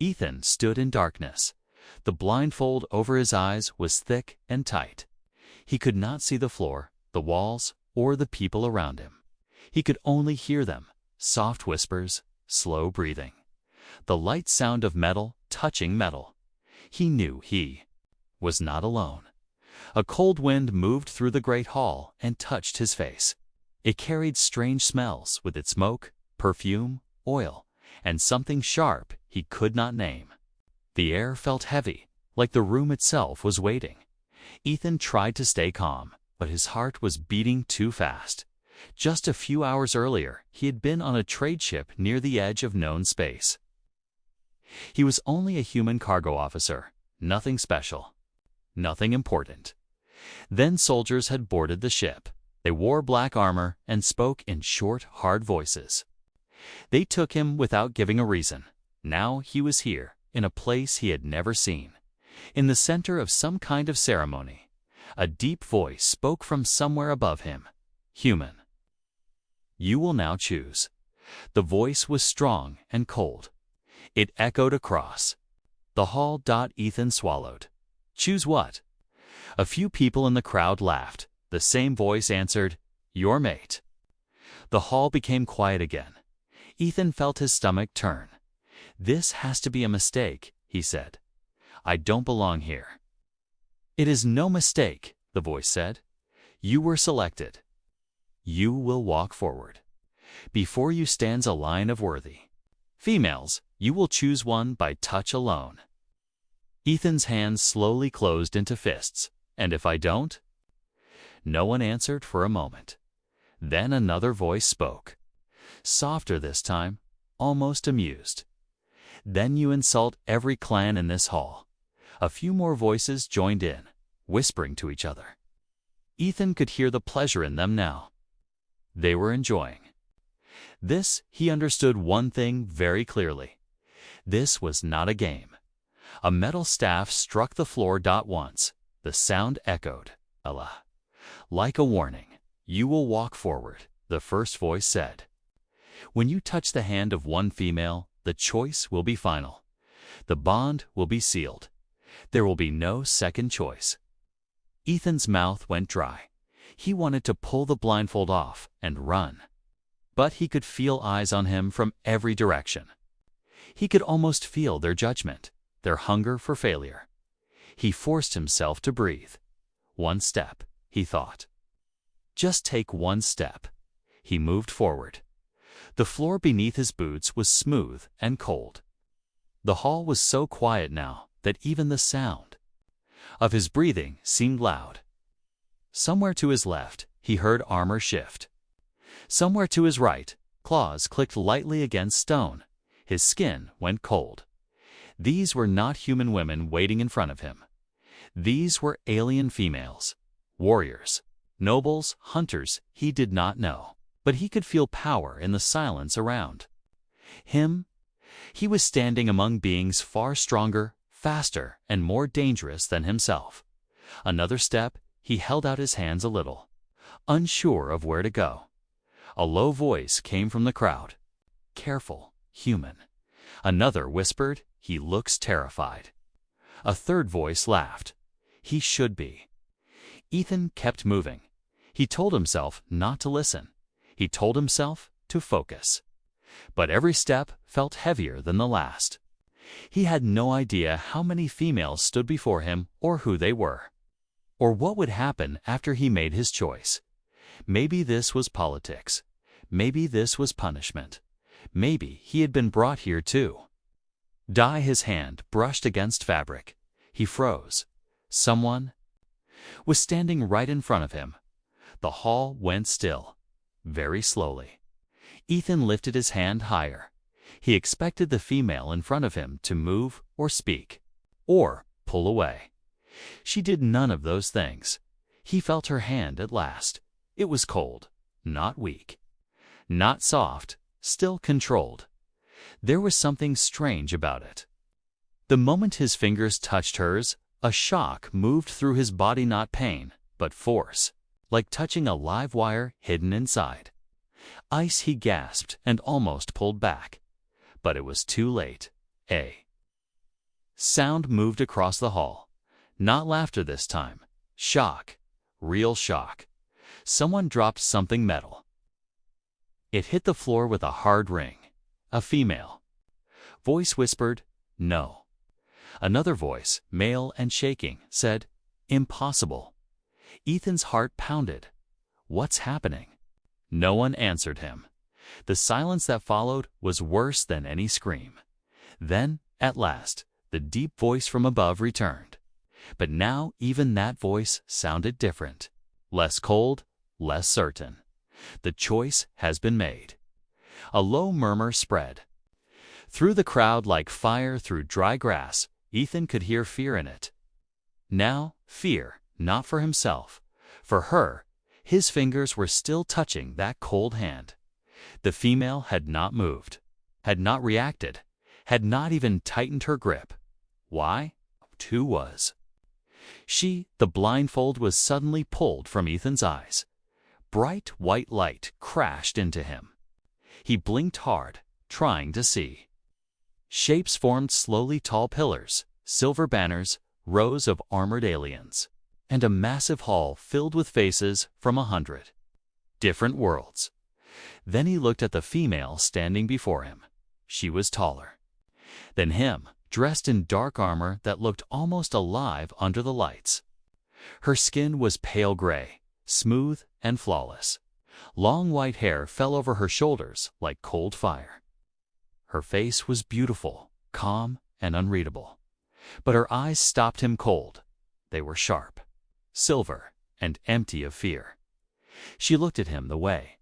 Ethan stood in darkness. The blindfold over his eyes was thick and tight. He could not see the floor, the walls, or the people around him. He could only hear them, soft whispers, slow breathing. The light sound of metal touching metal. He knew he was not alone. A cold wind moved through the great hall and touched his face. It carried strange smells with its smoke, perfume, oil, and something sharp he could not name. The air felt heavy, like the room itself was waiting. Ethan tried to stay calm, but his heart was beating too fast. Just a few hours earlier, he had been on a trade ship near the edge of known space. He was only a human cargo officer, nothing special, nothing important. Then soldiers had boarded the ship. They wore black armor and spoke in short, hard voices. They took him without giving a reason. Now he was here, in a place he had never seen, in the center of some kind of ceremony. A deep voice spoke from somewhere above him. Human. You will now choose. The voice was strong and cold. It echoed across the hall. Ethan swallowed. Choose what? A few people in the crowd laughed. The same voice answered, your mate. The hall became quiet again. Ethan felt his stomach turn. This has to be a mistake, he said. I don't belong here. It is no mistake, the voice said. You were selected. You will walk forward. Before you stands a line of worthy females. You will choose one by touch alone. Ethan's hands slowly closed into fists. And if I don't? No one answered for a moment. Then another voice spoke. Softer this time, almost amused. Then you insult every clan in this hall. A few more voices joined in, whispering to each other. Ethan could hear the pleasure in them now. They were enjoying. This, he understood one thing very clearly. This was not a game. A metal staff struck the floor. Once, the sound echoed. Allah. Like a warning. You will walk forward, the first voice said. When you touch the hand of one female, the choice will be final. The bond will be sealed. There will be no second choice. Ethan's mouth went dry. He wanted to pull the blindfold off and run. But he could feel eyes on him from every direction. He could almost feel their judgment, their hunger for failure. He forced himself to breathe. One step, he thought. Just take one step. He moved forward. The floor beneath his boots was smooth and cold. The hall was so quiet now that even the sound of his breathing seemed loud. Somewhere to his left, he heard armor shift. Somewhere to his right, claws clicked lightly against stone. His skin went cold. These were not human women waiting in front of him. These were alien females, warriors, nobles, hunters he did not know. But he could feel power in the silence around him. He was standing among beings far stronger, faster, and more dangerous than himself. Another step, he held out his hands a little, unsure of where to go. A low voice came from the crowd. Careful, human. Another whispered, he looks terrified. A third voice laughed. He should be. Ethan kept moving. He told himself not to listen. He told himself to focus. But every step felt heavier than the last. He had no idea how many females stood before him or who they were, or what would happen after he made his choice. Maybe this was politics. Maybe this was punishment. Maybe he had been brought here too. His hand brushed against fabric. He froze. Someone was standing right in front of him. The hall went still, very slowly. Ethan lifted his hand higher. He expected the female in front of him to move or speak, or pull away. She did none of those things. He felt her hand at last. It was cold, not weak, not soft, still controlled. There was something strange about it. The moment his fingers touched hers, a shock moved through his body, not pain, but force, like touching a live wire hidden inside. Ice, he gasped and almost pulled back. But it was too late. Sound moved across the hall. Not laughter this time. Shock. Real shock. Someone dropped something metal. It hit the floor with a hard ring. A female voice whispered, "No." Another voice, male and shaking, said, "Impossible." Ethan's heart pounded. What's happening? No one answered him. The silence that followed was worse than any scream. Then, at last, the deep voice from above returned. But now even that voice sounded different. Less cold, less certain. The choice has been made. A low murmur spread through the crowd like fire through dry grass. Ethan could hear fear in it. Now, fear, not for himself. For her, his fingers were still touching that cold hand. The female had not moved, had not reacted, had not even tightened her grip. Why? Who was she? The blindfold was suddenly pulled from Ethan's eyes. Bright white light crashed into him. He blinked hard, trying to see. Shapes formed slowly, tall pillars, silver banners, rows of armored aliens, and a massive hall filled with faces from 100 different worlds. Then he looked at the female standing before him. She was taller than him, dressed in dark armor that looked almost alive under the lights. Her skin was pale gray, smooth and flawless. Long white hair fell over her shoulders like cold fire. Her face was beautiful, calm, and unreadable. But her eyes stopped him cold. They were sharp, silver, and empty of fear. She looked at him the way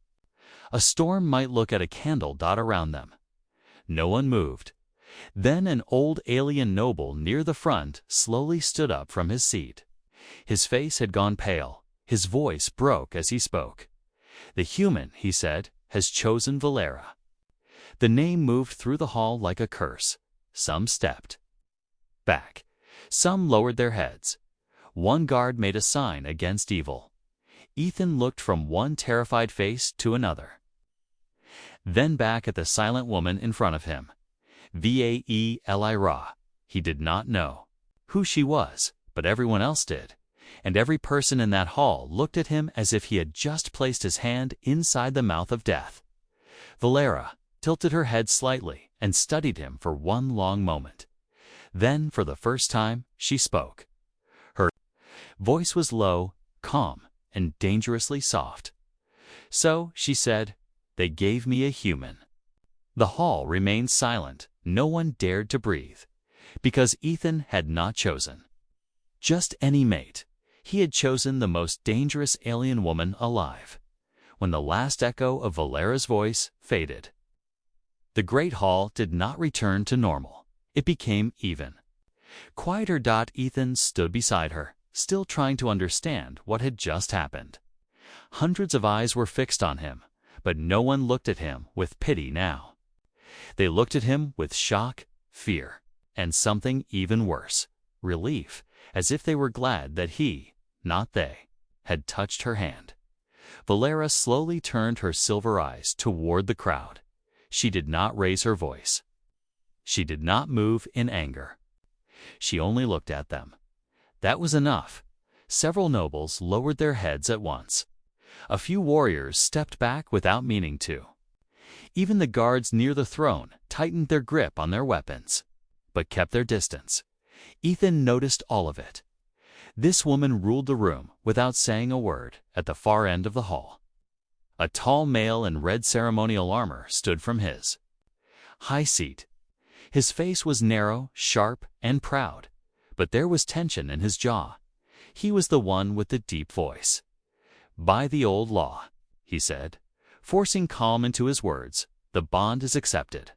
a storm might look at a candle dot around them. No one moved. Then an old alien noble near the front slowly stood up from his seat. His face had gone pale. His voice broke as he spoke. "The human," he said, "has chosen Valera." The name moved through the hall like a curse. Some stepped back. Some lowered their heads. One guard made a sign against evil. Ethan looked from one terrified face to another, then back at the silent woman in front of him. Valera. He did not know who she was, but everyone else did, and every person in that hall looked at him as if he had just placed his hand inside the mouth of death. Valera tilted her head slightly and studied him for one long moment. Then, for the first time, she spoke. Her voice was low, calm, and dangerously soft. "So," she said, "they gave me a human." The hall remained silent. No one dared to breathe, because Ethan had not chosen just any mate. He had chosen the most dangerous alien woman alive. When the last echo of Valera's voice faded, the great hall did not return to normal. It became even quieter. Ethan stood beside her, still trying to understand what had just happened. Hundreds of eyes were fixed on him, but no one looked at him with pity now. They looked at him with shock, fear, and something even worse, relief, as if they were glad that he, not they, had touched her hand. Valera slowly turned her silver eyes toward the crowd. She did not raise her voice. She did not move in anger. She only looked at them. That was enough. Several nobles lowered their heads at once. A few warriors stepped back without meaning to. Even the guards near the throne tightened their grip on their weapons, but kept their distance. Ethan noticed all of it. This woman ruled the room without saying a word at the far end of the hall. A tall male in red ceremonial armor stood from his high seat. His face was narrow, sharp, and proud, but there was tension in his jaw. He was the one with the deep voice. "By the old law," he said, forcing calm into his words, "the bond is accepted."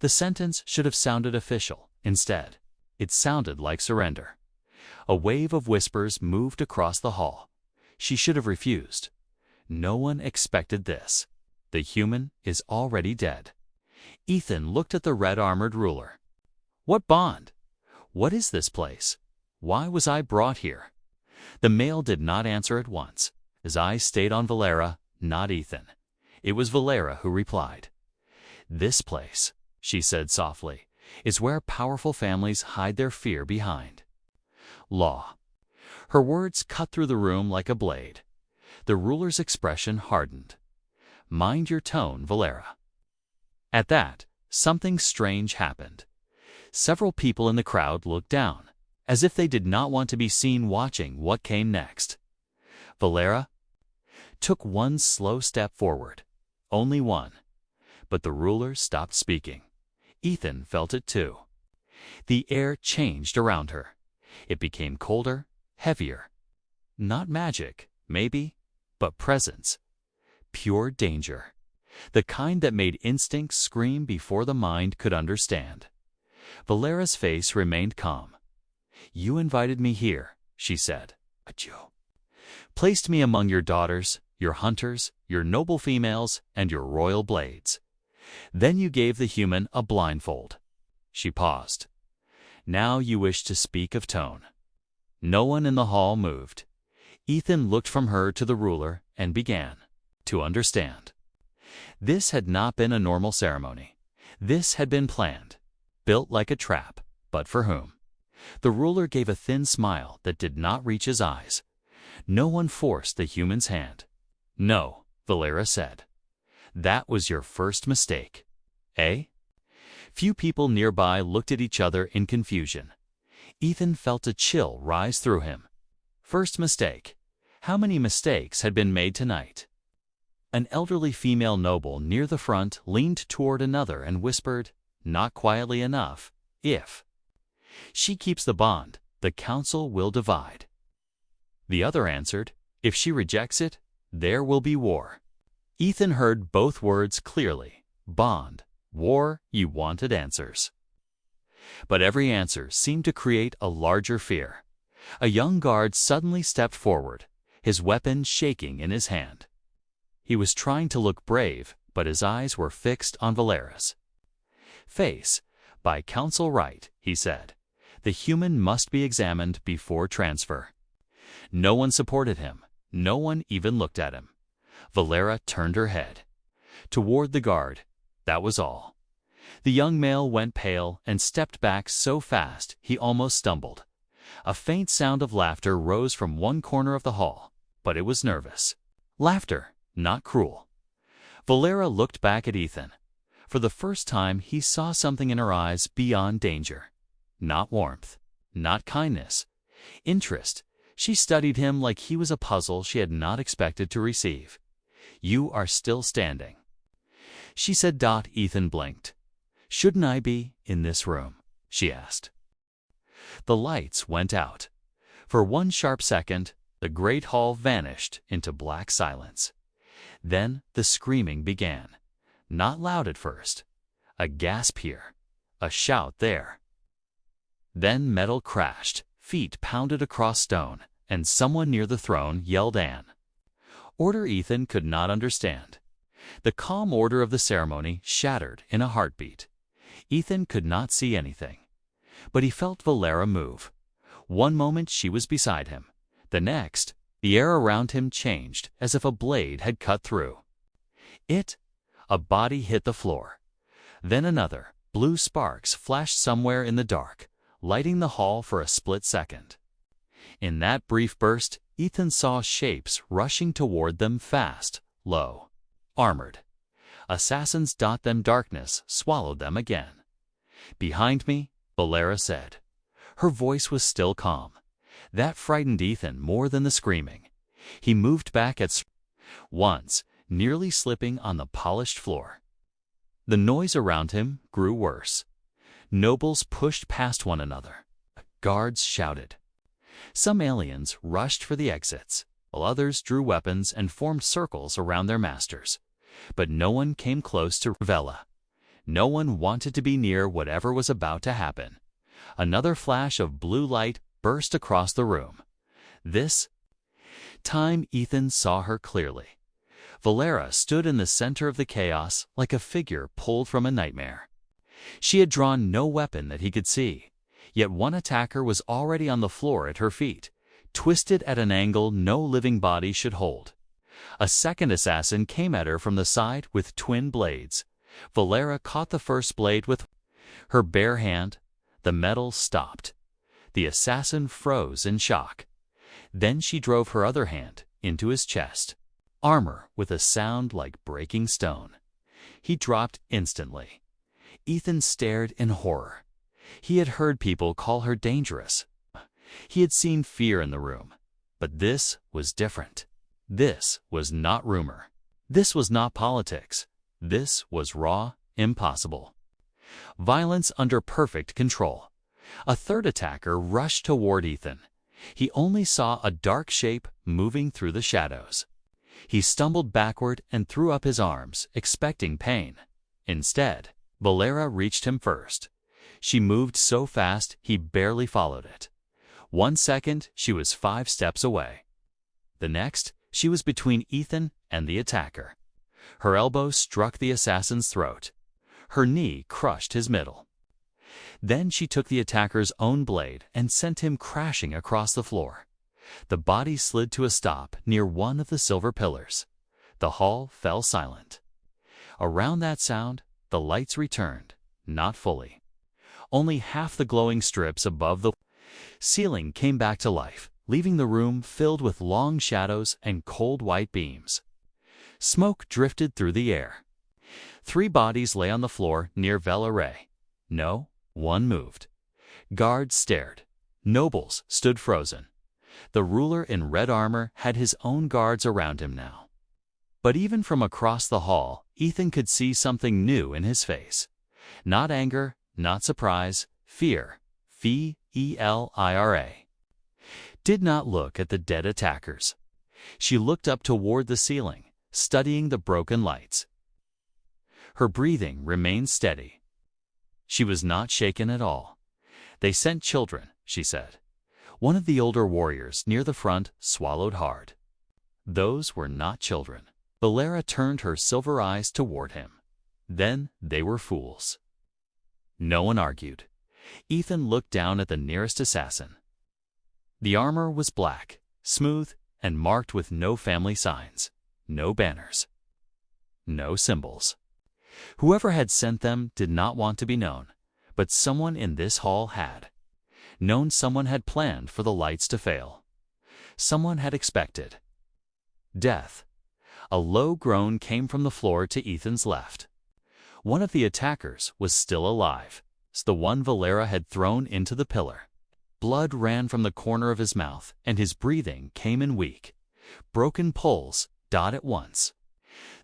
The sentence should have sounded official. Instead, it sounded like surrender. A wave of whispers moved across the hall. She should have refused. No one expected this. The human is already dead. Ethan looked at the red-armored ruler. "What bond? What is this place? Why was I brought here?" The male did not answer at once. His eyes stayed on Valera, not Ethan. It was Valera who replied. "This place," she said softly, is where powerful families hide their fear behind. Law. Her words cut through the room like a blade. The ruler's expression hardened. Mind your tone, Valera. At that, something strange happened. Several people in the crowd looked down, as if they did not want to be seen watching what came next. Valera took one slow step forward. Only one. But the ruler stopped speaking. Ethan felt it too. The air changed around her. It became colder, heavier. Not magic, maybe, but presence. Pure danger. The kind that made instinct scream before the mind could understand. Valera's face remained calm. "You invited me here," she said. "But you placed me among your daughters, your hunters, your noble females, and your royal blades. Then you gave the human a blindfold." She paused. "Now you wish to speak of tone." No one in the hall moved. Ethan looked from her to the ruler and began to understand. This had not been a normal ceremony. This had been planned, built like a trap, but for whom? The ruler gave a thin smile that did not reach his eyes. No one forced the human's hand. "No," Valera said. "That was your first mistake." "Eh?" Few people nearby looked at each other in confusion. Ethan felt a chill rise through him. First mistake. How many mistakes had been made tonight? An elderly female noble near the front leaned toward another and whispered, not quietly enough, "If she keeps the bond, the council will divide." The other answered, "If she rejects it, there will be war." Ethan heard both words clearly. Bond, war, you wanted answers. But every answer seemed to create a larger fear. A young guard suddenly stepped forward, his weapon shaking in his hand. He was trying to look brave, but his eyes were fixed on Valera's face. "By council right," he said, "the human must be examined before transfer." No one supported him. No one even looked at him. Valera turned her head toward the guard. That was all. The young male went pale and stepped back so fast he almost stumbled. A faint sound of laughter rose from one corner of the hall, but it was nervous. Laughter, not cruel. Valera looked back at Ethan. For the first time he saw something in her eyes beyond danger. Not warmth, not kindness. Interest. She studied him like he was a puzzle she had not expected to receive. "You are still standing," she said. Ethan blinked. "Shouldn't I be in this room?" she asked. The lights went out. For one sharp second, the great hall vanished into black silence. Then the screaming began. Not loud at first. A gasp here, a shout there. Then metal crashed, feet pounded across stone, and someone near the throne yelled Anne. Order Ethan could not understand. The calm order of the ceremony shattered in a heartbeat. Ethan could not see anything. But he felt Valera move. One moment she was beside him. The next, the air around him changed as if a blade had cut through. A body hit the floor. Then another. Blue sparks flashed somewhere in the dark, lighting the hall for a split second. In that brief burst, Ethan saw shapes rushing toward them fast, low, armored. Assassins. Them darkness swallowed them again. "Behind me," Valera said. Her voice was still calm. That frightened Ethan more than the screaming. He moved back at once, nearly slipping on the polished floor. The noise around him grew worse. Nobles pushed past one another. Guards shouted. Some aliens rushed for the exits, while others drew weapons and formed circles around their masters. But no one came close to Vela. No one wanted to be near whatever was about to happen. Another flash of blue light burst across the room. This time Ethan saw her clearly. Valera stood in the center of the chaos like a figure pulled from a nightmare. She had drawn no weapon that he could see, yet one attacker was already on the floor at her feet, twisted at an angle no living body should hold. A second assassin came at her from the side with twin blades. Valera caught the first blade with Her bare hand, the metal stopped. The assassin froze in shock. Then she drove her other hand into his chest. Armor with a sound like breaking stone. He dropped instantly. Ethan stared in horror. He had heard people call her dangerous. He had seen fear in the room. But this was different. This was not rumor. This was not politics. This was raw, impossible. Violence under perfect control. A third attacker rushed toward Ethan. He only saw a dark shape moving through the shadows. He stumbled backward and threw up his arms, expecting pain. Instead, Valera reached him first. She moved so fast he barely followed it. 1 second, she was 5 steps away. The next, she was between Ethan and the attacker. Her elbow struck the assassin's throat. Her knee crushed his middle. Then she took the attacker's own blade and sent him crashing across the floor. The body slid to a stop near one of the silver pillars. The hall fell silent. Around that sound, the lights returned, not fully. Only half the glowing strips above the ceiling came back to life, leaving the room filled with long shadows and cold white beams. Smoke drifted through the air. 3 bodies lay on the floor near Valera. No one moved. Guards stared. Nobles stood frozen. The ruler in red armor had his own guards around him now. But even from across the hall, Ethan could see something new in his face. Not anger, not surprise, fear. Valera did not look at the dead attackers. She looked up toward the ceiling, studying the broken lights. Her breathing remained steady. She was not shaken at all. "They sent children," she said. One of the older warriors near the front swallowed hard. Those were not children. Valera turned her silver eyes toward him. Then they were fools. No one argued. Ethan looked down at the nearest assassin. The armor was black, smooth, and marked with no family signs, no banners, no symbols. Whoever had sent them did not want to be known, but someone in this hall had. Known someone had planned for the lights to fail. Someone had expected death. A low groan came from the floor to Ethan's left. One of the attackers was still alive, the one Valera had thrown into the pillar. Blood ran from the corner of his mouth, and his breathing came in weak. Broken pulls, Dot at once.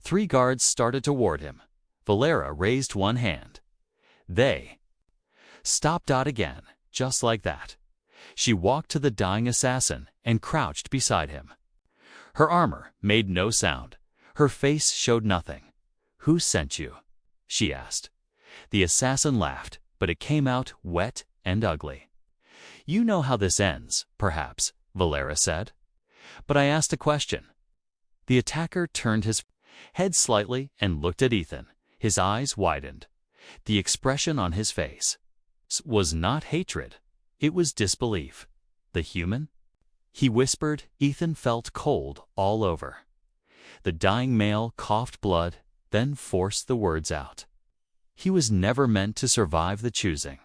3 guards started toward him. Valera raised one hand. They stopped Dot again, just like that. She walked to the dying assassin and crouched beside him. Her armor made no sound. Her face showed nothing. "Who sent you?" she asked. The assassin laughed, but it came out wet and ugly. "You know how this ends, perhaps," Valera said. "But I asked a question." The attacker turned his head slightly and looked at Ethan. His eyes widened. The expression on his face was not hatred. It was disbelief. The human? He whispered. Ethan felt cold all over. The dying male coughed blood, then forced the words out. He was never meant to survive the choosing.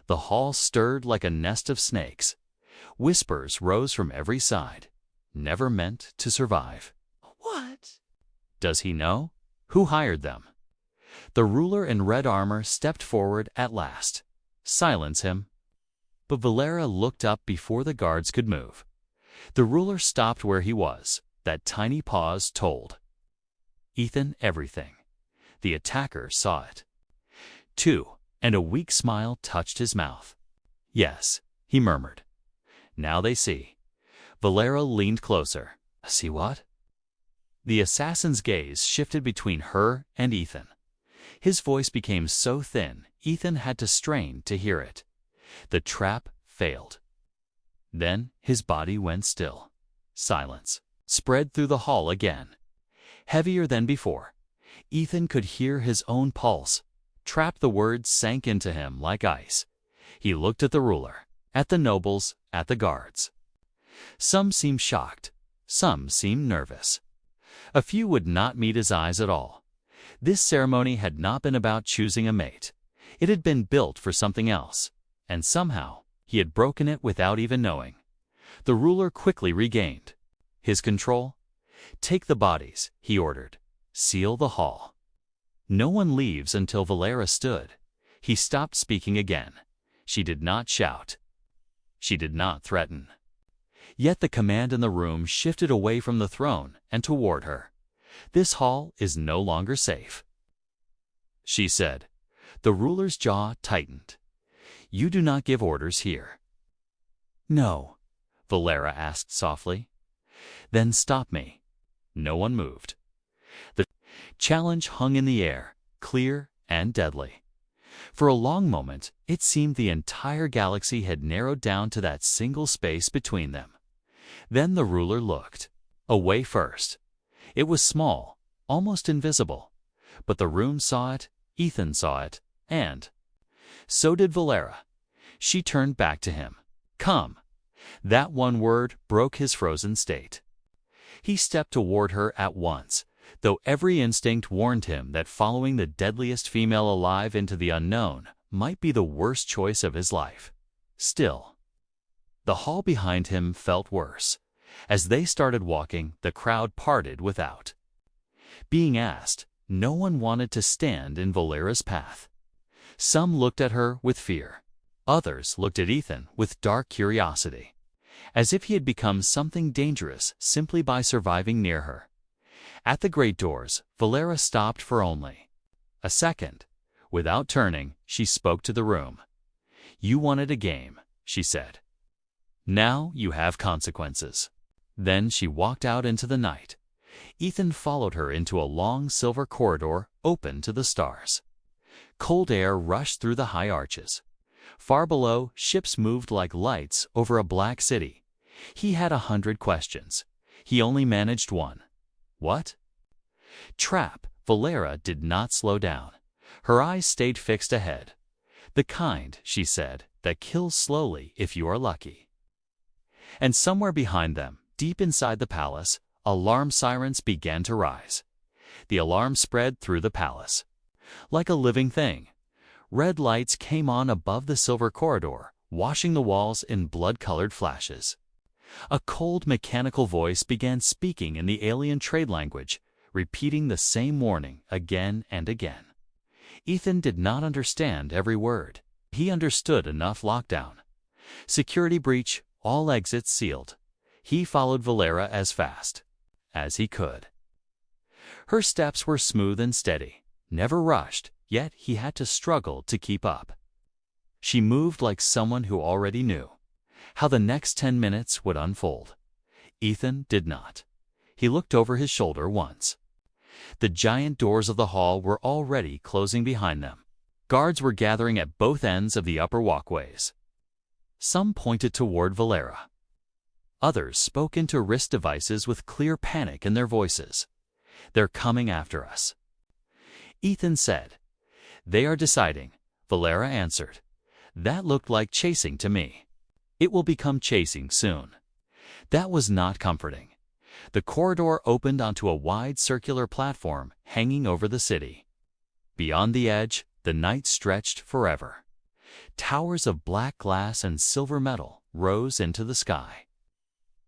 The hall stirred like a nest of snakes. Whispers rose from every side. Never meant to survive. What? Does he know? Who hired them? The ruler in red armor stepped forward at last. Silence him. But Valera looked up before the guards could move. The ruler stopped where he was. That tiny pause told Ethan everything. The attacker saw it, too, and a weak smile touched his mouth. "Yes," he murmured. "Now they see." Valera leaned closer. "See what?" The assassin's gaze shifted between her and Ethan. His voice became so thin, Ethan had to strain to hear it. The trap failed. Then his body went still. Silence spread through the hall again. Heavier than before. Ethan could hear his own pulse. Trapped, the words sank into him like ice. He looked at the ruler, at the nobles, at the guards. Some seemed shocked. Some seemed nervous. A few would not meet his eyes at all. This ceremony had not been about choosing a mate. It had been built for something else, and somehow he had broken it without even knowing. The ruler quickly regained his control. "Take the bodies," he ordered. "Seal the hall." No one leaves until Valera stood. He stopped speaking again. She did not shout. She did not threaten. Yet the command in the room shifted away from the throne and toward her. "This hall is no longer safe," she said. The ruler's jaw tightened. "You do not give orders here." "No," Valera asked softly. "Then stop me." No one moved. The challenge hung in the air, clear and deadly. For a long moment, it seemed the entire galaxy had narrowed down to that single space between them. Then the ruler looked away first. It was small, almost invisible, but the room saw it, Ethan saw it, and so did Valera. She turned back to him. "Come." That one word broke his frozen state. He stepped toward her at once, though every instinct warned him that following the deadliest female alive into the unknown might be the worst choice of his life. Still, the hall behind him felt worse. As they started walking, the crowd parted without being asked. No one wanted to stand in Valera's path. Some looked at her with fear. Others looked at Ethan with dark curiosity, as if he had become something dangerous simply by surviving near her. At the great doors, Valera stopped for only a second. Without turning, she spoke to the room. "You wanted a game," she said. "Now you have consequences." Then she walked out into the night. Ethan followed her into a long silver corridor open to the stars. Cold air rushed through the high arches. Far below, ships moved like lights over a black city. He had 100 questions. He only managed one. What? Trap. Valera did not slow down. Her eyes stayed fixed ahead. "The kind," she said, "that kills slowly if you are lucky." And somewhere behind them, deep inside the palace, alarm sirens began to rise. The alarm spread through the palace. Like a living thing, red lights came on above the silver corridor, washing the walls in blood-colored flashes. A cold mechanical voice began speaking in the alien trade language, repeating the same warning again and again. Ethan did not understand every word. He understood enough. Lockdown. Security breach, all exits sealed. He followed Valera as fast as he could. Her steps were smooth and steady, never rushed, yet he had to struggle to keep up. She moved like someone who already knew how the next 10 minutes would unfold. Ethan did not. He looked over his shoulder once. The giant doors of the hall were already closing behind them. Guards were gathering at both ends of the upper walkways. Some pointed toward Valera. Others spoke into wrist devices with clear panic in their voices. "They're coming after us," Ethan said. "They are deciding," Valera answered. "That looked like chasing to me." "It will become chasing soon." That was not comforting. The corridor opened onto a wide circular platform hanging over the city. Beyond the edge, the night stretched forever. Towers of black glass and silver metal rose into the sky.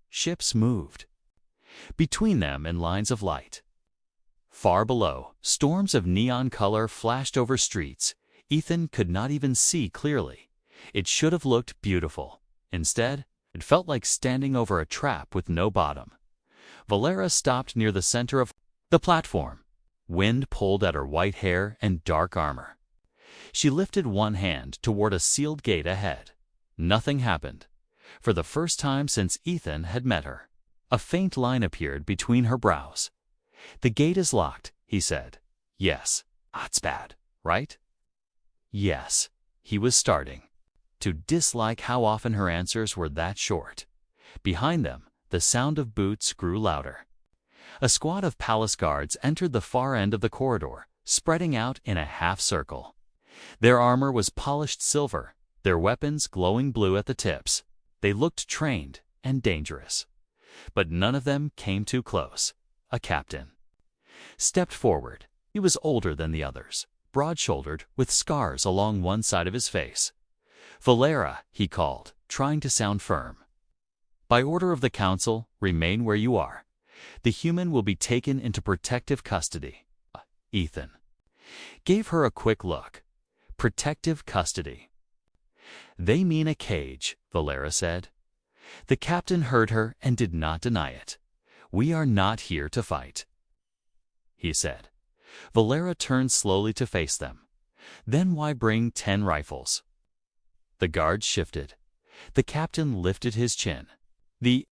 Ships moved between them in lines of light. Far below, storms of neon color flashed over streets. Ethan could not even see clearly. It should have looked beautiful. Instead, it felt like standing over a trap with no bottom. Valera stopped near the center of the platform. Wind pulled at her white hair and dark armor. She lifted one hand toward a sealed gate ahead. Nothing happened. For the first time since Ethan had met her, a faint line appeared between her brows. "The gate is locked," he said. "Yes." "That's bad, right?" "Yes." He was starting to dislike how often her answers were that short. Behind them, the sound of boots grew louder. A squad of palace guards entered the far end of the corridor, spreading out in a half circle. Their armor was polished silver, their weapons glowing blue at the tips. They looked trained and dangerous. But none of them came too close. A captain stepped forward. He was older than the others, broad-shouldered, with scars along one side of his face. "Valera," he called, trying to sound firm. "By order of the council, remain where you are. The human will be taken into protective custody." Ethan gave her a quick look. Protective custody. "They mean a cage," Valera said. The captain heard her and did not deny it. "We are not here to fight," he said. Valera turned slowly to face them. "Then why bring 10 rifles?" The guards shifted. The captain lifted his chin. "The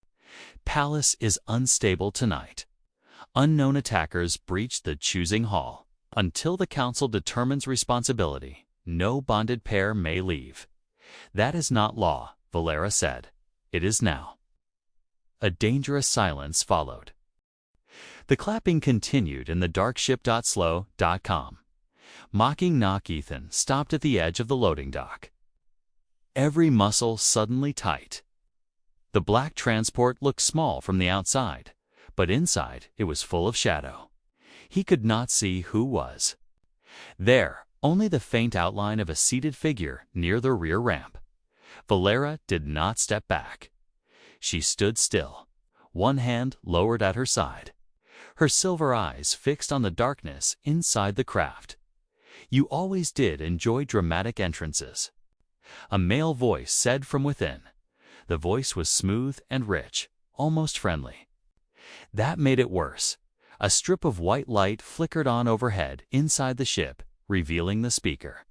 palace is unstable tonight. Unknown attackers breached the choosing hall. Until the council determines responsibility, no bonded pair may leave." "That is not law," Valera said. "It is now." A dangerous silence followed. The clapping continued in the dark ship.slow.com. Mocking knock. Ethan stopped at the edge of the loading dock. Every muscle suddenly tight. The black transport looked small from the outside, but inside it was full of shadow. He could not see who was there, only the faint outline of a seated figure near the rear ramp. Valera did not step back. She stood still, one hand lowered at her side, her silver eyes fixed on the darkness inside the craft. "You always did enjoy dramatic entrances," a male voice said from within. The voice was smooth and rich, almost friendly. That made it worse. A strip of white light flickered on overhead inside the ship, revealing the speaker.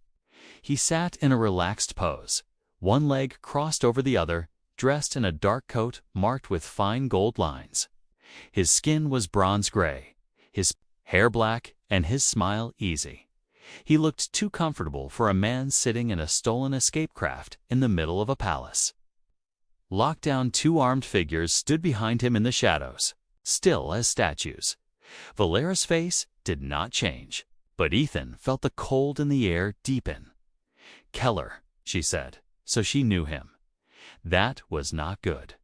He sat in a relaxed pose, one leg crossed over the other, dressed in a dark coat marked with fine gold lines. His skin was bronze gray, his hair black, and his smile easy. He looked too comfortable for a man sitting in a stolen escape craft in the middle of a palace. Locked down, 2 armed figures stood behind him in the shadows, still as statues. Valera's face did not change, but Ethan felt the cold in the air deepen. "Keller," she said, so she knew him. That was not good.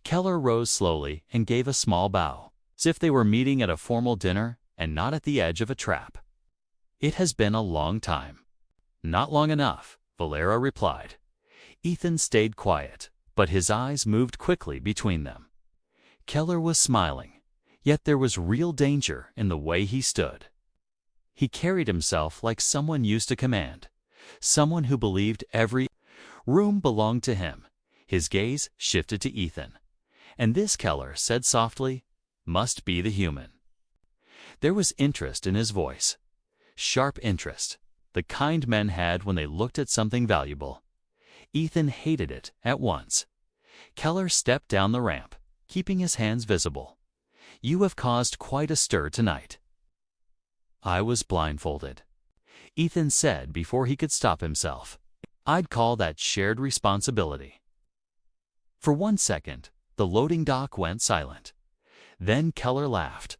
Keller rose slowly and gave a small bow, as if they were meeting at a formal dinner and not at the edge of a trap. "It has been a long time." "Not long enough," Valera replied. Ethan stayed quiet, but his eyes moved quickly between them. Keller was smiling, yet there was real danger in the way he stood. He carried himself like someone used to command, someone who believed every room belonged to him. His gaze shifted to Ethan. "And this," Keller said softly, "must be the human." There was interest in his voice. Sharp interest, the kind men had when they looked at something valuable. Ethan hated it at once. Keller stepped down the ramp, keeping his hands visible. "You have caused quite a stir tonight." "I was blindfolded," Ethan said before he could stop himself. "I'd call that shared responsibility." For 1 second, the loading dock went silent. Then Keller laughed.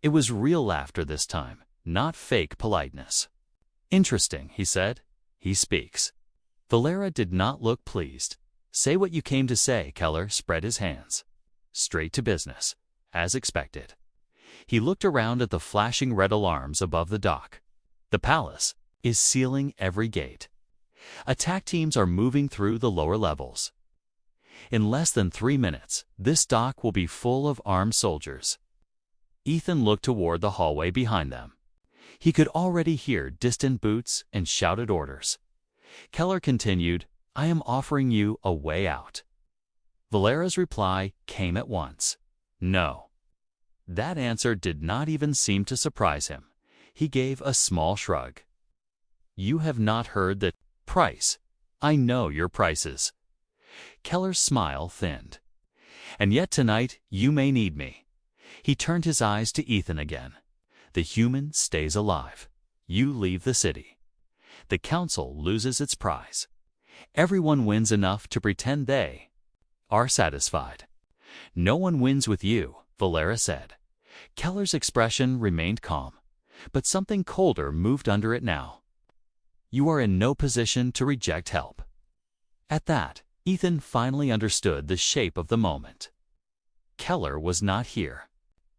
It was real laughter this time, not fake politeness. "Interesting," he said. "He speaks." Valera did not look pleased. "Say what you came to say." Keller spread his hands. "Straight to business, as expected." He looked around at the flashing red alarms above the dock. "The palace is sealing every gate. Attack teams are moving through the lower levels. In less than 3 minutes, this dock will be full of armed soldiers." Ethan looked toward the hallway behind them. He could already hear distant boots and shouted orders. Keller continued, "I am offering you a way out." Valera's reply came at once. "No." That answer did not even seem to surprise him. He gave a small shrug. "You have not heard the price. I know your prices." Keller's smile thinned. "And yet tonight you may need me." He turned his eyes to Ethan again. "The human stays alive. You leave the city. The council loses its prize. Everyone wins enough to pretend they are satisfied. No one wins with you," Valera said. Keller's expression remained calm, but something colder moved under it now. "You are in no position to reject help." At that, Ethan finally understood the shape of the moment. Keller was not here.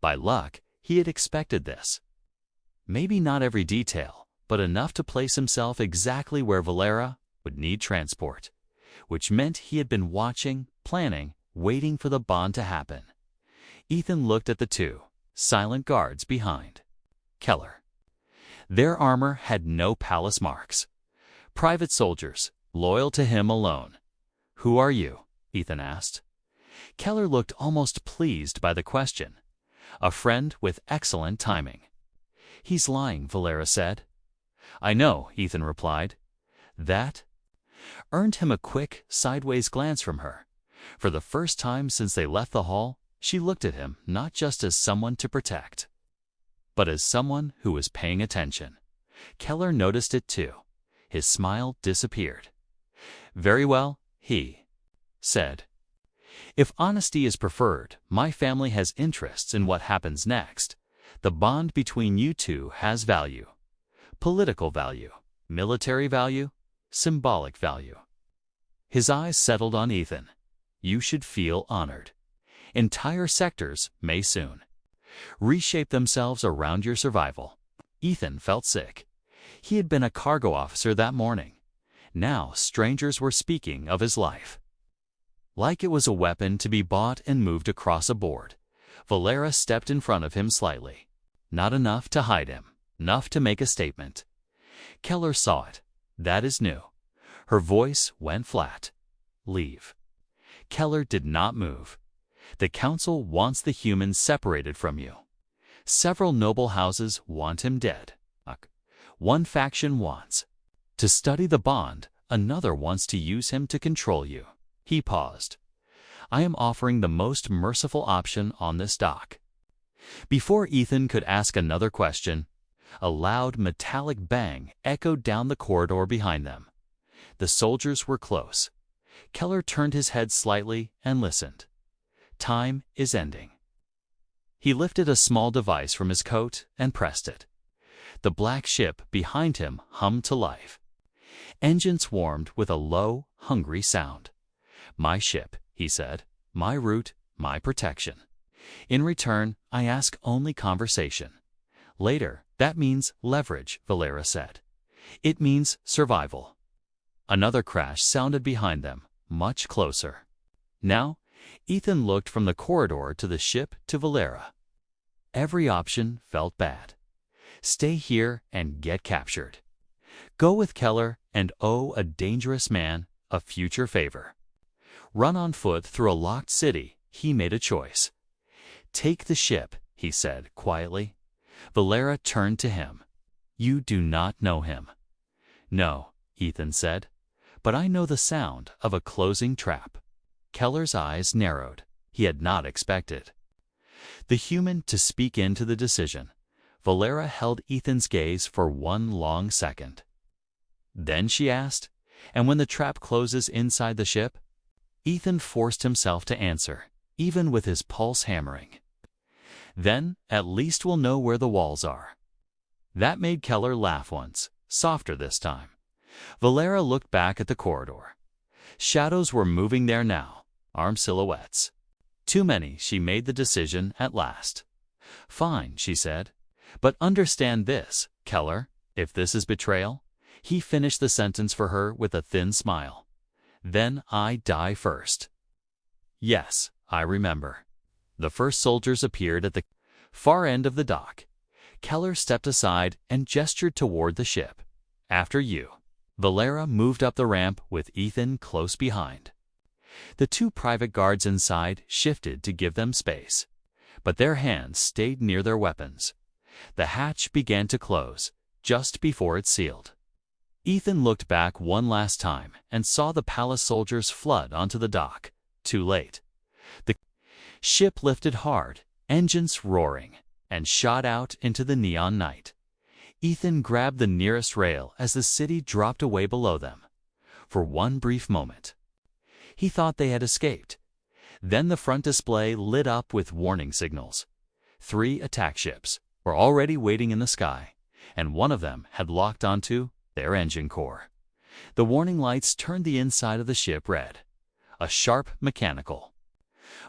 By luck, he had expected this. Maybe not every detail, but enough to place himself exactly where Valera would need transport, which meant he had been watching, planning, waiting for the bond to happen. Ethan looked at the two silent guards behind Keller. Their armor had no palace marks. Private soldiers, loyal to him alone. "Who are you?" Ethan asked. Keller looked almost pleased by the question. "A friend with excellent timing." "He's lying," Valera said. "I know," Ethan replied. That earned him a quick, sideways glance from her. For the first time since they left the hall, she looked at him not just as someone to protect, but as someone who was paying attention. Keller noticed it too. His smile disappeared. "Very well," he said. "If honesty is preferred, my family has interests in what happens next. The bond between you two has value. Political value, military value, symbolic value." His eyes settled on Ethan. "You should feel honored. Entire sectors may soon reshape themselves around your survival." Ethan felt sick. He had been a cargo officer that morning. Now strangers were speaking of his life like it was a weapon to be bought and moved across a board. Valera stepped in front of him slightly. Not enough to hide him, enough to make a statement. Keller saw it. "That is new." Her voice went flat. "Leave." Keller did not move. "The council wants the human separated from you. Several noble houses want him dead. One faction wants to study the bond, another wants to use him to control you." He paused. "I am offering the most merciful option on this dock." Before Ethan could ask another question, a loud metallic bang echoed down the corridor behind them. The soldiers were close. Keller turned his head slightly and listened. "Time is ending." He lifted a small device from his coat and pressed it. The black ship behind him hummed to life. Engines swarmed with a low, hungry sound. "My ship," he said. "My route, my protection. In return, I ask only conversation. Later, that means leverage," Valera said. "It means survival." Another crash sounded behind them, much closer. Now, Ethan looked from the corridor to the ship to Valera. Every option felt bad. Stay here and get captured. Go with Keller and owe a dangerous man a future favor. Run on foot through a locked city. He made a choice. "Take the ship," he said quietly. Valera turned to him. "You do not know him." "No," Ethan said, "but I know the sound of a closing trap." Keller's eyes narrowed. He had not expected the human to speak into the decision. Valera held Ethan's gaze for one long second. "Then," she asked, "and when the trap closes inside the ship?" Ethan forced himself to answer, even with his pulse hammering. "Then at least we'll know where the walls are." That made Keller laugh once, softer this time. Valera looked back at the corridor. Shadows were moving there now, armed silhouettes. Too many, she made the decision at last. "Fine," she said. "But understand this, Keller, if this is betrayal," he finished the sentence for her with a thin smile, "then I die first." "Yes, I remember." The first soldiers appeared at the far end of the dock. Keller stepped aside and gestured toward the ship. "After you." Valera moved up the ramp with Ethan close behind. The two private guards inside shifted to give them space, but their hands stayed near their weapons. The hatch began to close, just before it sealed. Ethan looked back one last time and saw the palace soldiers flood onto the dock. Too late. The ship lifted hard, engines roaring, and shot out into the neon night. Ethan grabbed the nearest rail as the city dropped away below them. For one brief moment, he thought they had escaped. Then the front display lit up with warning signals. 3 attack ships were already waiting in the sky, and one of them had locked onto their engine core. The warning lights turned the inside of the ship red. A sharp mechanical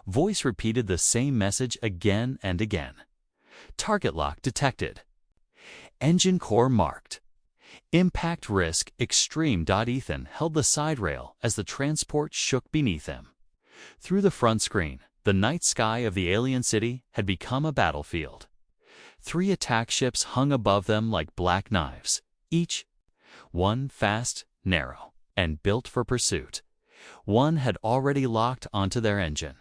voice repeated the same message again and again. "Target lock detected. Engine core marked." Impact risk extreme. Ethan held the side rail as the transport shook beneath him. Through the front screen, the night sky of the alien city had become a battlefield. 3 attack ships hung above them like black knives, each one fast, narrow, and built for pursuit. One had already locked onto their engine.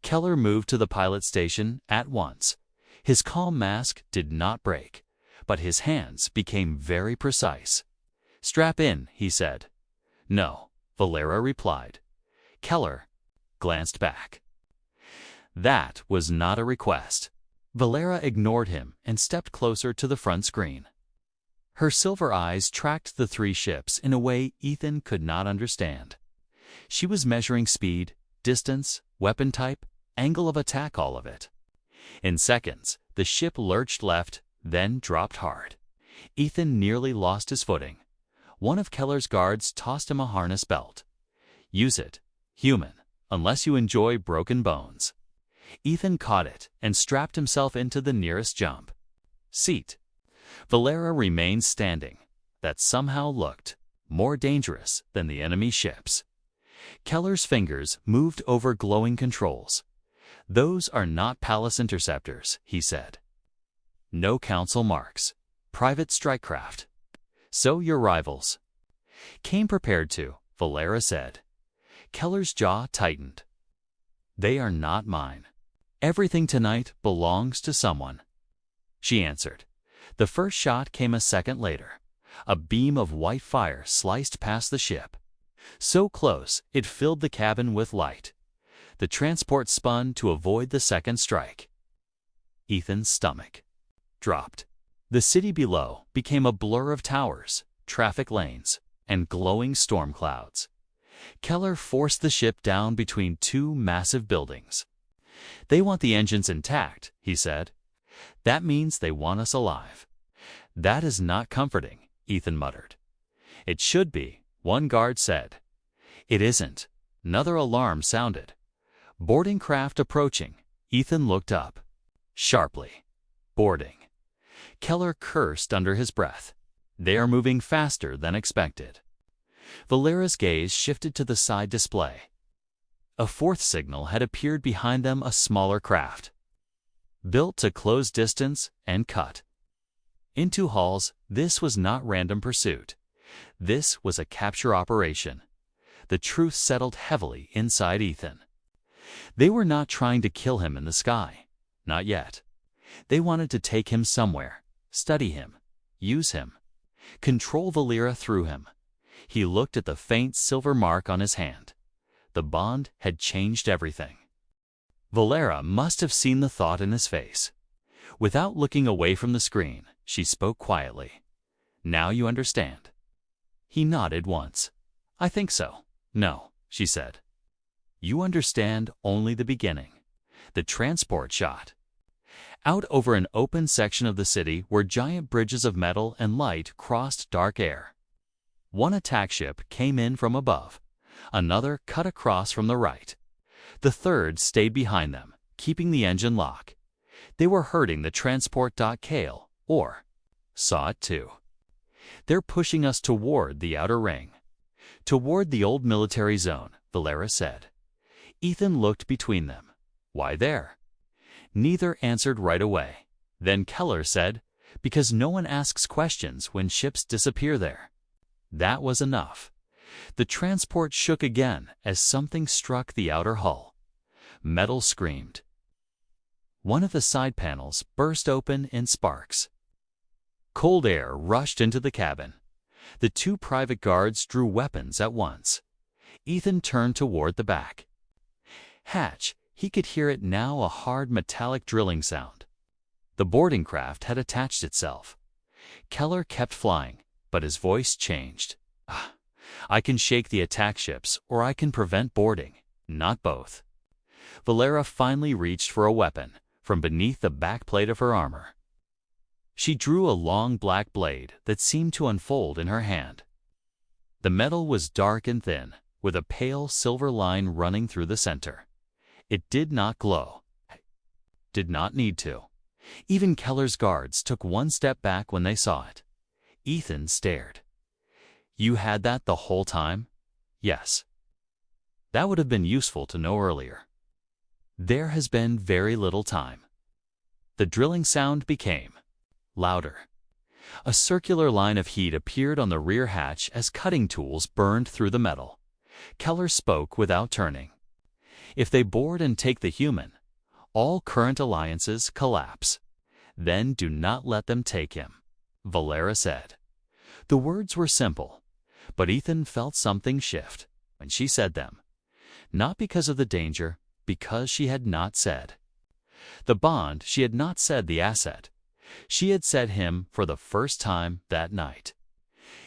Keller moved to the pilot station at once. His calm mask did not break, but his hands became very precise. "Strap in," he said. "No," Valera replied. Keller glanced back. That was not a request. Valera ignored him and stepped closer to the front screen. Her silver eyes tracked the 3 ships in a way Ethan could not understand. She was measuring speed, distance, weapon type, angle of attack, all of it. In seconds, the ship lurched left, then dropped hard. Ethan nearly lost his footing. One of Keller's guards tossed him a harness belt. "Use it, human, unless you enjoy broken bones." Ethan caught it and strapped himself into the nearest jump seat. Valera remained standing. That somehow looked more dangerous than the enemy ships. Keller's fingers moved over glowing controls. "Those are not palace interceptors," he said. "No council marks. Private strike craft. So your rivals came prepared to," Valera said. Keller's jaw tightened. "They are not mine. Everything tonight belongs to someone," she answered. The first shot came a second later. A beam of white fire sliced past the ship. So close, it filled the cabin with light. The transport spun to avoid the second strike. Ethan's stomach dropped. The city below became a blur of towers, traffic lanes, and glowing storm clouds. Keller forced the ship down between 2 massive buildings. "They want the engines intact," he said. "That means they want us alive." "That is not comforting," Ethan muttered. "It should be," one guard said. "It isn't." Another alarm sounded. Boarding craft approaching. Ethan looked up sharply. "Boarding." Keller cursed under his breath. "They are moving faster than expected." Valera's gaze shifted to the side display. A 4th signal had appeared behind them, a smaller craft, built to close distance and cut into hulls. This was not random pursuit. This was a capture operation. The truth settled heavily inside Ethan. They were not trying to kill him in the sky. Not yet. They wanted to take him somewhere, study him, use him, control Valera through him. He looked at the faint silver mark on his hand. The bond had changed everything. Valera must have seen the thought in his face. Without looking away from the screen, she spoke quietly. "Now you understand." He nodded once. "I think so." "No," she said. "You understand only the beginning." The transport shot out over an open section of the city where giant bridges of metal and light crossed dark air. One attack ship came in from above. Another cut across from the right. The third stayed behind them, keeping the engine lock. They were hurting the transport. Kale, or, saw it too. "They're pushing us toward the outer ring. Toward the old military zone," Valera said. Ethan looked between them. "Why there?" Neither answered right away. Then Keller said, "Because no one asks questions when ships disappear there." That was enough. The transport shook again as something struck the outer hull. Metal screamed. One of the side panels burst open in sparks. Cold air rushed into the cabin. The 2 private guards drew weapons at once. Ethan turned toward the back hatch. He could hear it now, a hard metallic drilling sound. The boarding craft had attached itself. Keller kept flying, but his voice changed. "I can shake the attack ships, or I can prevent boarding. Not both." Valera finally reached for a weapon from beneath the backplate of her armor. She drew a long black blade that seemed to unfold in her hand. The metal was dark and thin, with a pale silver line running through the center. It did not glow. Did not need to. Even Keller's guards took one step back when they saw it. Ethan stared. "You had that the whole time?" "Yes." "That would have been useful to know earlier." "There has been very little time." The drilling sound became louder. A circular line of heat appeared on the rear hatch as cutting tools burned through the metal. Keller spoke without turning. "If they board and take the human, all current alliances collapse. Then do not let them take him," Valera said. The words were simple, but Ethan felt something shift when she said them. Not because of the danger, because she had not said the bond, she had not said the asset. She had said him for the first time that night.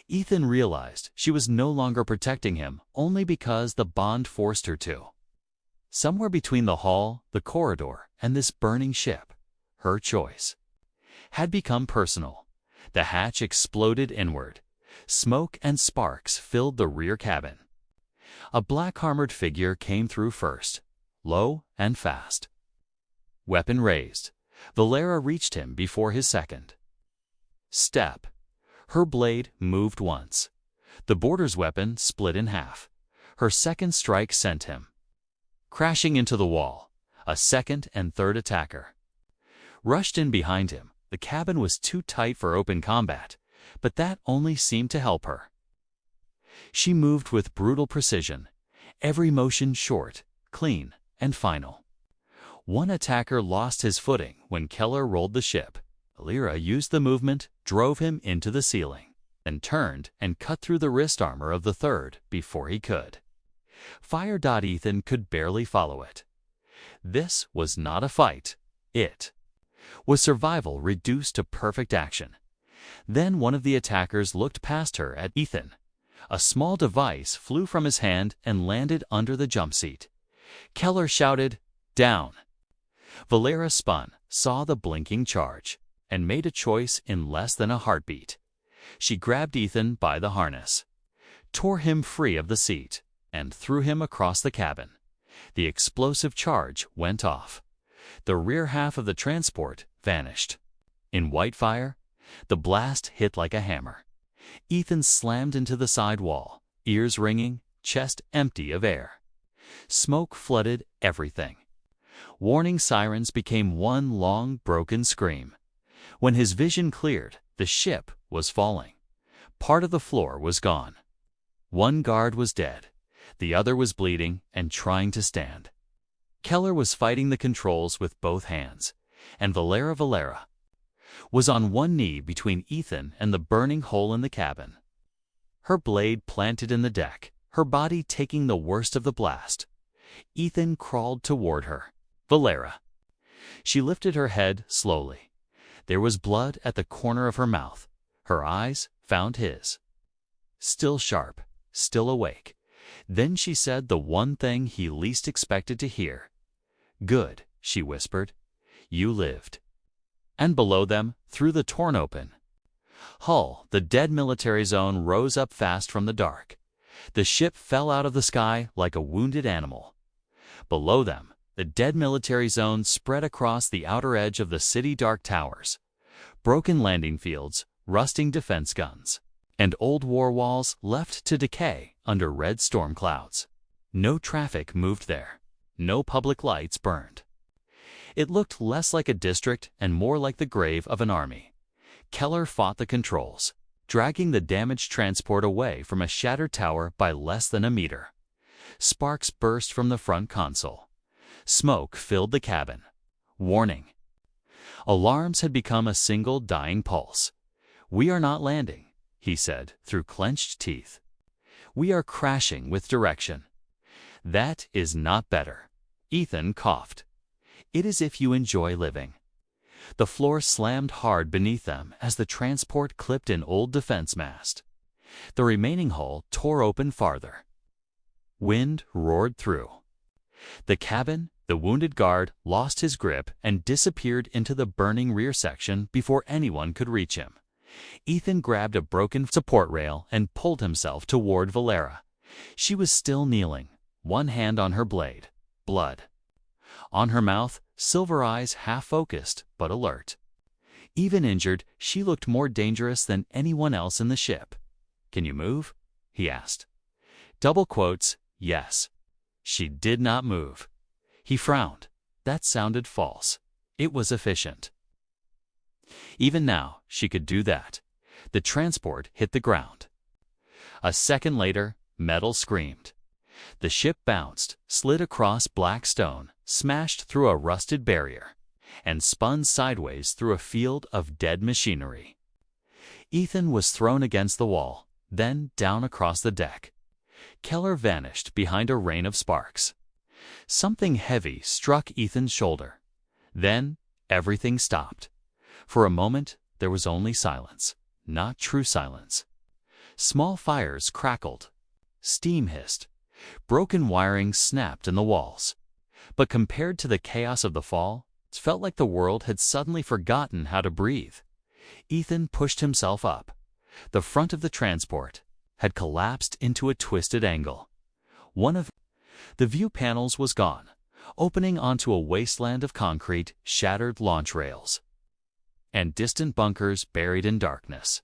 Ethan realized she was no longer protecting him only because the bond forced her to. Somewhere between the hall, the corridor, and this burning ship, her choice had become personal. The hatch exploded inward. Smoke and sparks filled the rear cabin. A black-armored figure came through first, low and fast. Weapon raised, Valera reached him before his second step. Her blade moved once. The boarder's weapon split in half. Her second strike sent him crashing into the wall. A second and third attacker rushed in behind him. The cabin was too tight for open combat, but that only seemed to help her. She moved with brutal precision, every motion short, clean, and final. One attacker lost his footing when Keller rolled the ship. Valera used the movement, drove him into the ceiling, then turned and cut through the wrist armor of the third before he could fire. Ethan could barely follow it. This was not a fight. It was survival reduced to perfect action. Then one of the attackers looked past her at Ethan. A small device flew from his hand and landed under the jump seat. Keller shouted, "Down!" Valera spun, saw the blinking charge, and made a choice in less than a heartbeat. She grabbed Ethan by the harness, tore him free of the seat, and threw him across the cabin. The explosive charge went off. The rear half of the transport vanished. In white fire, the blast hit like a hammer. Ethan slammed into the side wall, ears ringing, chest empty of air. Smoke flooded everything. Warning sirens became one long, broken scream. When his vision cleared, the ship was falling. Part of the floor was gone. One guard was dead. The other was bleeding and trying to stand. Keller was fighting the controls with both hands, and Valera was on one knee between Ethan and the burning hole in the cabin. Her blade planted in the deck, her body taking the worst of the blast. Ethan crawled toward her. "Valera." She lifted her head slowly. There was blood at the corner of her mouth. Her eyes found his. Still sharp, still awake. Then she said the one thing he least expected to hear. "Good," she whispered. "You lived." And below them, through the torn open hull, the dead military zone rose up fast from the dark. The ship fell out of the sky like a wounded animal. Below them, the dead military zone spread across the outer edge of the city. Dark towers, broken landing fields, rusting defense guns, and old war walls left to decay under red storm clouds. No traffic moved there. No public lights burned. It looked less like a district and more like the grave of an army. Keller fought the controls, dragging the damaged transport away from a shattered tower by less than a meter. Sparks burst from the front console. Smoke filled the cabin. Warning. Alarms had become a single dying pulse. "We are not landing," he said through clenched teeth. "We are crashing with direction." "That is not better." Ethan coughed. "It is if you enjoy living." The floor slammed hard beneath them as the transport clipped an old defense mast. The remaining hull tore open farther. Wind roared through the cabin. The wounded guard lost his grip and disappeared into the burning rear section before anyone could reach him. Ethan grabbed a broken support rail and pulled himself toward Valera. She was still kneeling, one hand on her blade, blood on her mouth, silver eyes half-focused but alert. Even injured, she looked more dangerous than anyone else in the ship. "Can you move?" he asked. Double quotes, yes. She did not move. He frowned. That sounded false. It was efficient. Even now, she could do that. The transport hit the ground. A second later, metal screamed. The ship bounced, slid across black stone, smashed through a rusted barrier, and spun sideways through a field of dead machinery. Ethan was thrown against the wall, then down across the deck. Keller vanished behind a rain of sparks. Something heavy struck Ethan's shoulder. Then everything stopped. For a moment, there was only silence, not true silence. Small fires crackled. Steam hissed. Broken wiring snapped in the walls. But compared to the chaos of the fall, it felt like the world had suddenly forgotten how to breathe. Ethan pushed himself up. The front of the transport had collapsed into a twisted angle. One of the view panels was gone, opening onto a wasteland of concrete, shattered launch rails, and distant bunkers buried in darkness.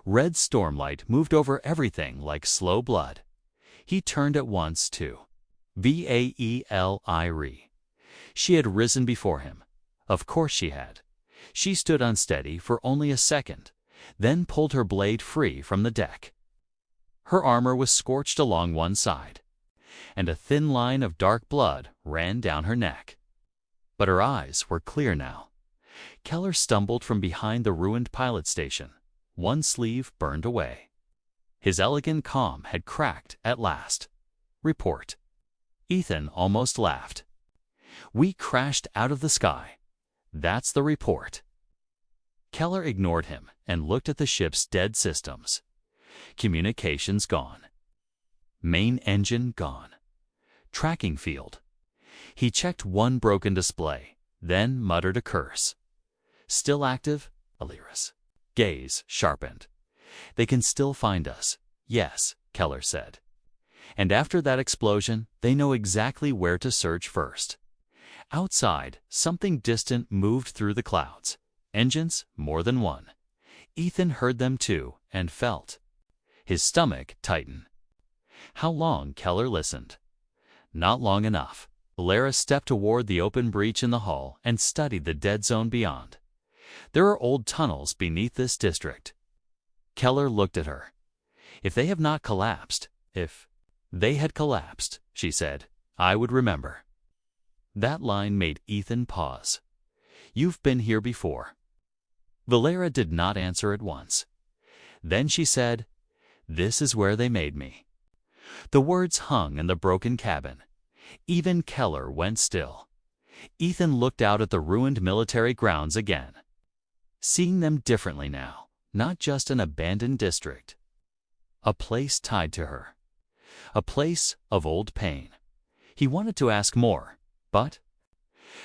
Red stormlight moved over everything like slow blood. He turned at once to Vaeli. She had risen before him. Of course she had. She stood unsteady for only a second, then pulled her blade free from the deck. Her armor was scorched along one side, and a thin line of dark blood ran down her neck. But her eyes were clear now. Keller stumbled from behind the ruined pilot station. One sleeve burned away. His elegant calm had cracked at last. "Report." Ethan almost laughed. "We crashed out of the sky. That's the report." Keller ignored him and looked at the ship's dead systems. Communications gone. Main engine gone. Tracking field. He checked one broken display, then muttered a curse. "Still active?" Alira's gaze sharpened. "They can still find us." "Yes," Keller said. "And after that explosion, they know exactly where to search first." Outside, something distant moved through the clouds. Engines, more than one. Ethan heard them too, and felt his stomach tighten. How long? Keller listened. Not long enough. Lara stepped toward the open breach in the hull and studied the dead zone beyond. "There are old tunnels beneath this district." Keller looked at her. "If they have not collapsed, if they had collapsed," she said, "I would remember." That line made Ethan pause. "You've been here before." Valera did not answer at once. Then she said, "This is where they made me." The words hung in the broken cabin. Even Keller went still. Ethan looked out at the ruined military grounds again, seeing them differently now, not just an abandoned district. A place tied to her. A place of old pain. He wanted to ask more, but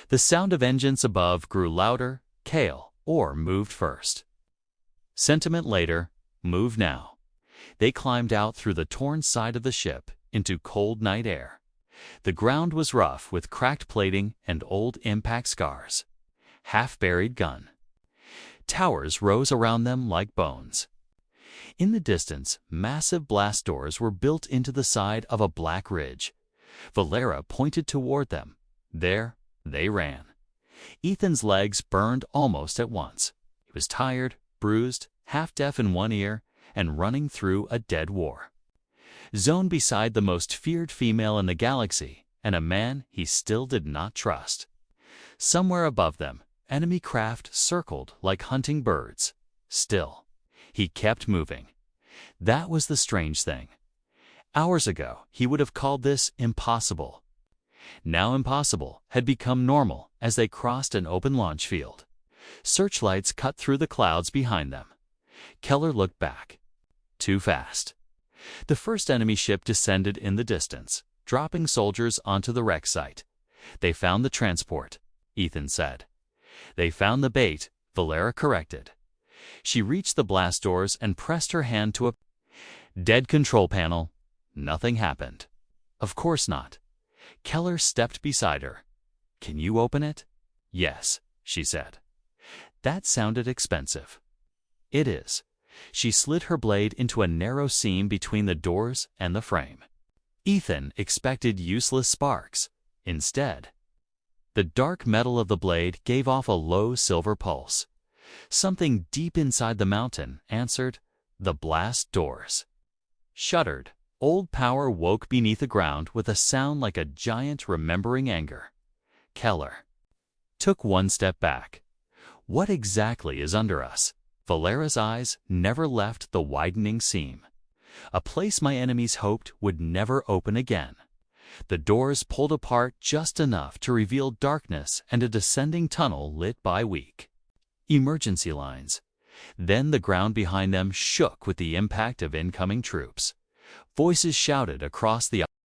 the sound of engines above grew louder. Kale, or moved first. Sentiment later, move now. They climbed out through the torn side of the ship into cold night air. The ground was rough with cracked plating and old impact scars. Half-buried gun. Towers rose around them like bones. In the distance, massive blast doors were built into the side of a black ridge. Valera pointed toward them. There, they ran. Ethan's legs burned almost at once. He was tired, bruised, half-deaf in one ear, and running through a dead war zone beside the most feared female in the galaxy and a man he still did not trust. Somewhere above them, enemy craft circled like hunting birds. Still, he kept moving. That was the strange thing. Hours ago, he would have called this impossible. Now impossible had become normal as they crossed an open launch field. Searchlights cut through the clouds behind them. Keller looked back. Too fast. The first enemy ship descended in the distance, dropping soldiers onto the wreck site. "They found the transport," Ethan said. "They found the bait," Valera corrected. She reached the blast doors and pressed her hand to a dead control panel. Nothing happened. Of course not. Keller stepped beside her. "Can you open it?" "Yes," she said. That sounded expensive. It is. She slid her blade into a narrow seam between the doors and the frame. Ethan expected useless sparks. Instead, the dark metal of the blade gave off a low silver pulse. Something deep inside the mountain answered, "The blast doors." Shuddered, old power woke beneath the ground with a sound like a giant remembering anger. Keller took one step back. What exactly is under us? Valera's eyes never left the widening seam. A place my enemies hoped would never open again. The doors pulled apart just enough to reveal darkness and a descending tunnel lit by weak emergency lines. Then the ground behind them shook with the impact of incoming troops. Voices shouted across the